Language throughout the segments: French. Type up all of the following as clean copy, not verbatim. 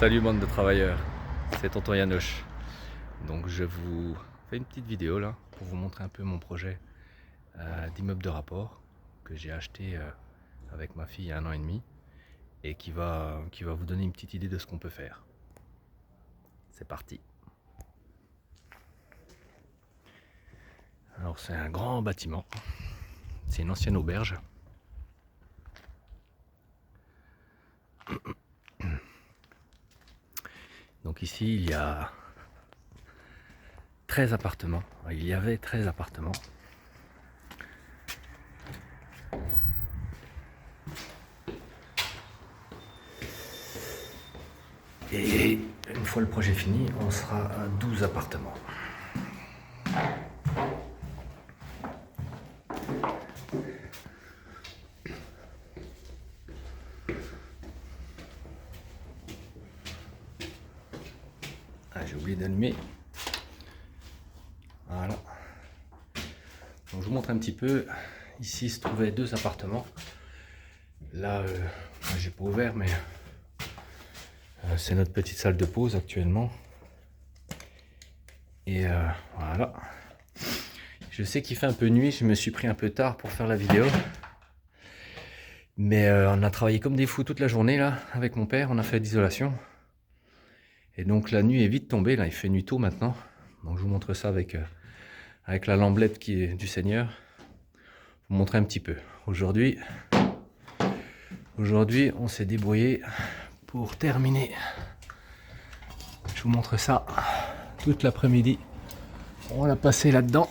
Salut bande de travailleurs, c'est tonton Yanoche. Donc je vous fais une petite vidéo là pour vous montrer un peu mon projet d'immeuble de rapport que j'ai acheté avec ma fille il y a 1 an et demi et qui va vous donner une petite idée de ce qu'on peut faire. C'est parti. Alors c'est un grand bâtiment, c'est une ancienne auberge. Donc ici il y a 13 appartements, il y avait 13 appartements. Et une fois le projet fini, on sera à 12 appartements. Ah, j'ai oublié d'allumer. Voilà. Donc je vous montre un petit peu. Ici se trouvaient 2 appartements. Là, j'ai pas ouvert, mais c'est notre petite salle de pause actuellement. Et voilà. Je sais qu'il fait un peu nuit, je me suis pris un peu tard pour faire la vidéo. Mais on a travaillé comme des fous toute la journée là, avec mon père, on a fait l'isolation. Et donc la nuit est vite tombée, là il fait nuit tôt maintenant. Donc je vous montre ça avec la lamblette qui est du Seigneur. Vous montrer un petit peu. Aujourd'hui, on s'est débrouillé pour terminer. Je vous montre ça toute l'après-midi. On l'a passé là-dedans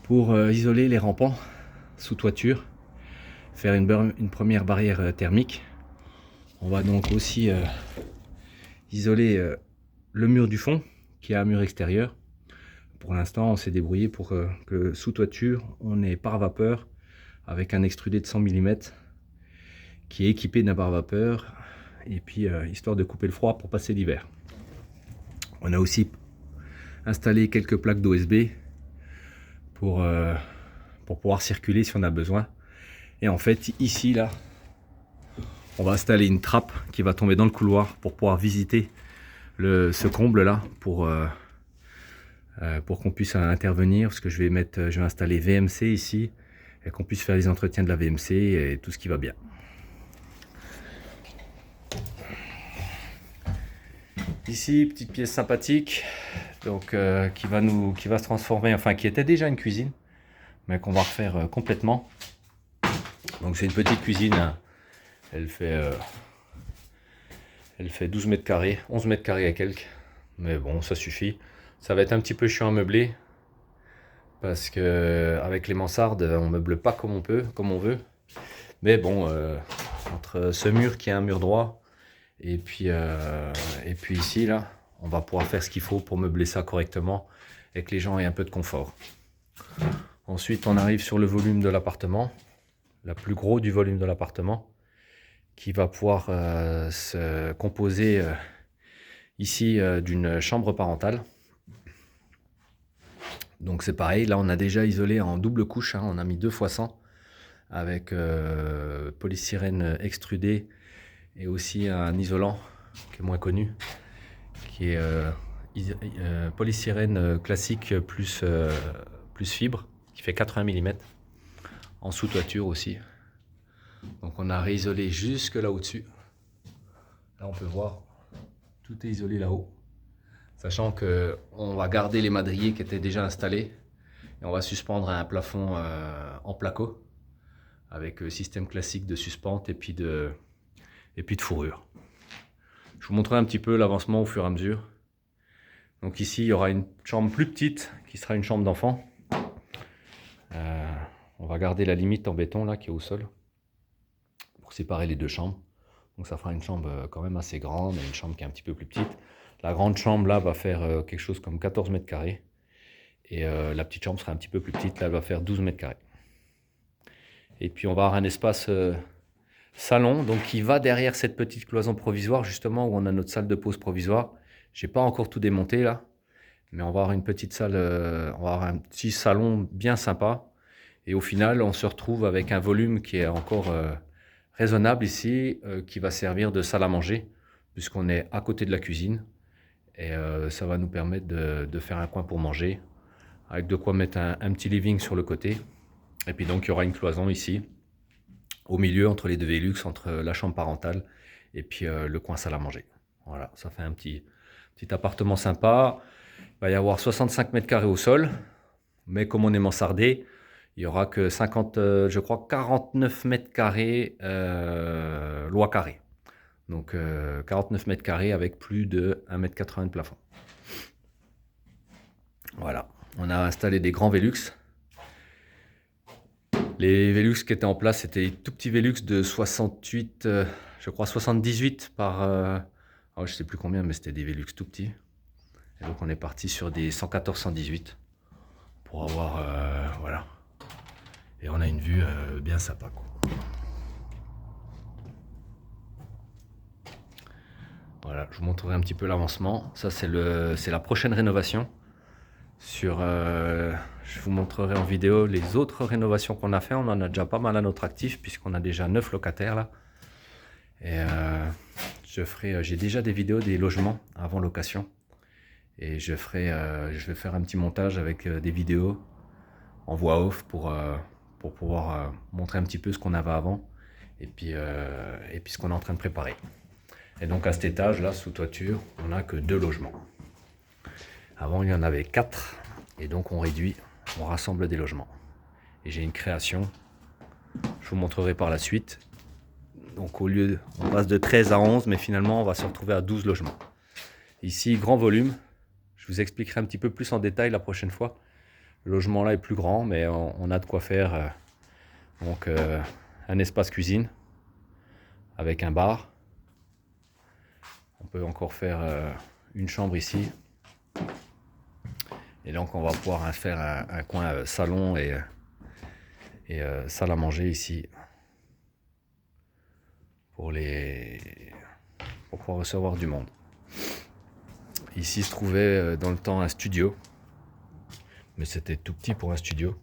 pour isoler les rampants sous toiture, faire une première barrière thermique. On va donc aussi isoler le mur du fond qui est un mur extérieur. Pour l'instant, on s'est débrouillé pour que sous toiture, on ait pare-vapeur avec un extrudé de 100 mm qui est équipé d'un pare-vapeur et puis histoire de couper le froid pour passer l'hiver. On a aussi installé quelques plaques d'OSB pour pouvoir circuler si on a besoin. Et en fait, ici, là, on va installer une trappe qui va tomber dans le couloir pour pouvoir visiter ce comble là pour qu'on puisse intervenir, parce que je vais installer VMC ici et qu'on puisse faire les entretiens de la VMC et tout ce qui va bien. Ici, petite pièce sympathique, donc qui va se transformer, enfin qui était déjà une cuisine, mais qu'on va refaire complètement. Donc c'est une petite cuisine, hein. Elle fait 12 mètres carrés, 11 mètres carrés et quelques, mais bon, ça suffit. Ça va être un petit peu chiant à meubler, parce que avec les mansardes, on meuble pas comme on veut. Mais bon, entre ce mur qui est un mur droit, et puis ici, là, on va pouvoir faire ce qu'il faut pour meubler ça correctement, et que les gens aient un peu de confort. Ensuite, on arrive sur le volume de l'appartement, la plus gros du volume de l'appartement, qui va pouvoir se composer ici d'une chambre parentale. Donc c'est pareil, là on a déjà isolé en double couche, hein, on a mis 2 fois 100 avec polystyrène extrudé et aussi un isolant qui est moins connu, qui est polystyrène classique plus fibre, qui fait 80 mm, en sous-toiture aussi. Donc on a réisolé jusque là au-dessus. Là on peut voir, tout est isolé là-haut. Sachant qu'on va garder les madriers qui étaient déjà installés et on va suspendre un plafond en placo avec système classique de suspente et puis de fourrure. Je vous montrerai un petit peu l'avancement au fur et à mesure. Donc ici, il y aura une chambre plus petite qui sera une chambre d'enfant. On va garder la limite en béton là qui est au sol pour séparer les 2 chambres. Donc ça fera une chambre quand même assez grande et une chambre qui est un petit peu plus petite. La grande chambre là va faire quelque chose comme 14 mètres carrés. Et la petite chambre sera un petit peu plus petite, là elle va faire 12 mètres carrés. Et puis on va avoir un espace salon, donc qui va derrière cette petite cloison provisoire, justement où on a notre salle de pause provisoire. J'ai pas encore tout démonté là, mais on va avoir une petite salle, on va avoir un petit salon bien sympa. Et au final, on se retrouve avec un volume qui est encore raisonnable ici qui va servir de salle à manger puisqu'on est à côté de la cuisine et ça va nous permettre de faire un coin pour manger avec de quoi mettre un petit living sur le côté et puis donc il y aura une cloison ici au milieu entre les deux Velux, entre la chambre parentale et puis le coin salle à manger. Voilà, ça fait un petit appartement sympa. Il va y avoir 65 mètres carrés au sol, mais comme on est mansardé, il y aura que 50, je crois 49 mètres carrés loi carré. Donc 49 mètres carrés avec plus de 1,80 m de plafond. Voilà, on a installé des grands Velux. Les Velux qui étaient en place, c'était des tout petits Velux de 68, je crois 78 par... je sais plus combien, mais c'était des Velux tout petits. Et donc on est parti sur des 114-118 pour avoir... voilà. Et on a une vue bien sympa, quoi. Voilà, je vous montrerai un petit peu l'avancement. Ça, c'est la prochaine rénovation. Je vous montrerai en vidéo les autres rénovations qu'on a fait. On en a déjà pas mal à notre actif puisqu'on a déjà 9 locataires là. Et j'ai déjà des vidéos des logements avant location. Et je vais faire un petit montage avec des vidéos en voix off pour pouvoir montrer un petit peu ce qu'on avait avant et puis ce qu'on est en train de préparer. Et donc à cet étage là, sous toiture, on n'a que 2 logements. Avant il y en avait 4 et donc on réduit, on rassemble des logements. Et j'ai une création, je vous montrerai par la suite. Donc on passe de 13 à 11, mais finalement on va se retrouver à 12 logements. Ici, grand volume, je vous expliquerai un petit peu plus en détail la prochaine fois. Le logement là est plus grand, mais on a de quoi faire. Donc un espace cuisine avec un bar. On peut encore faire une chambre ici. Et donc on va pouvoir faire un coin salon et salle à manger ici pour pouvoir recevoir du monde. Ici se trouvait dans le temps un studio, mais c'était tout petit pour un studio.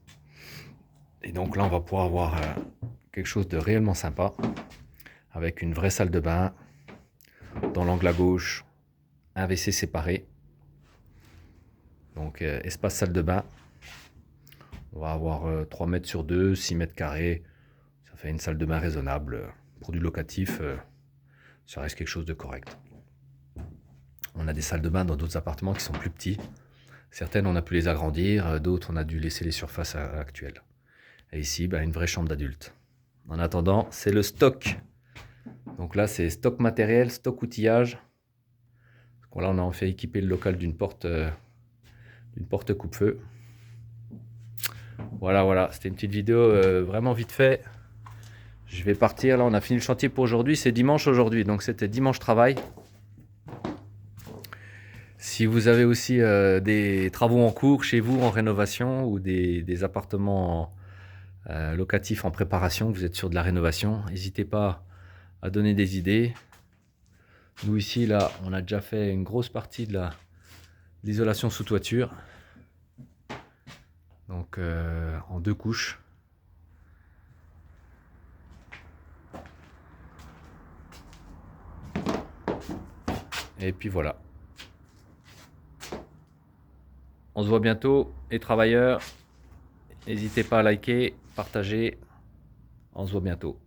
Et donc là on va pouvoir avoir quelque chose de réellement sympa avec une vraie salle de bain. Dans l'angle à gauche, un WC séparé. Donc espace salle de bain. On va avoir 3 mètres sur 2, 6 mètres carrés. Ça fait une salle de bain raisonnable. Pour du locatif, ça reste quelque chose de correct. On a des salles de bain dans d'autres appartements qui sont plus petits. Certaines, on a pu les agrandir. D'autres, on a dû laisser les surfaces actuelles. Et ici, une vraie chambre d'adulte. En attendant, c'est le stock. Donc là, c'est stock matériel, stock outillage. Là, on a fait équiper le local d'une porte coupe-feu. Voilà, c'était une petite vidéo vraiment vite fait. Je vais partir, là on a fini le chantier pour aujourd'hui, c'est dimanche aujourd'hui, donc c'était dimanche travail. Si vous avez aussi des travaux en cours chez vous en rénovation ou des appartements locatifs en préparation, vous êtes sur de la rénovation, n'hésitez pas à donner des idées. Nous ici, là, on a déjà fait une grosse partie de l'isolation sous toiture. Donc en 2 couches. Et puis voilà. On se voit bientôt, les travailleurs. N'hésitez pas à liker, partager. On se voit bientôt.